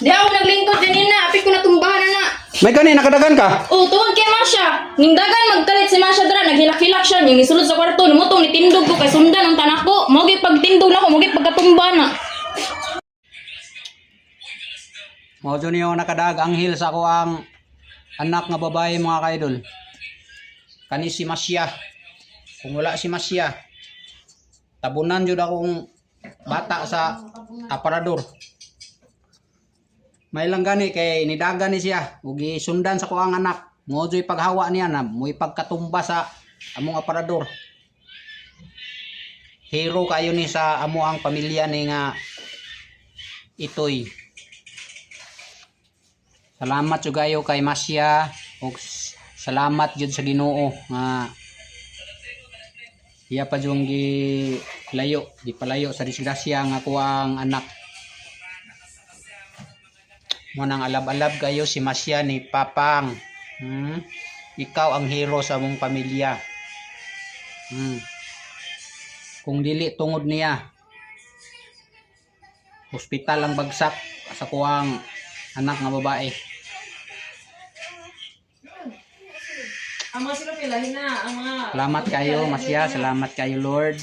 Di ako naglingkod ganina, api ko natumbahan na. May kani nakadagan ka? Oh, tuwag kay Masya. Ning dagan magkalit si Masya dra, naghilak-hilak siya, ning isulod sa kwarto, nimutong nitindog ko kay sundan ang tanak ko. Mogi pagtindog na ko, mogi pagkatumba na. Mo dyan yung nakadag anghel sa ako ang anak nga babae mga kaidol. Kani si Masya. Kung wala si Masya, tabunan jud akong bata sa aparador. May lang gani kay nidaga ni siya ug sundan sa ko ang anak. Mo dyan paghawa niya na mo ipagkatumba sa among aparador. Hero kayo ni sa amo ang pamilya ni nga itoy. Salamat jud kayo kay Masya ug salamat jud sa Ginoo nga iya pa jung gi palayo sa disgrasya nga kuang anak. Mo nang alab-alab kayo si Masya ni Papang. Ikaw ang hero sa mong pamilya. Kung dili tungod niya, hospital ang bagsak sa kuang anak nga babae. Ang mga sila pilahin na, ang mga... Salamat kayo, Masya. Salamat kayo, Lord.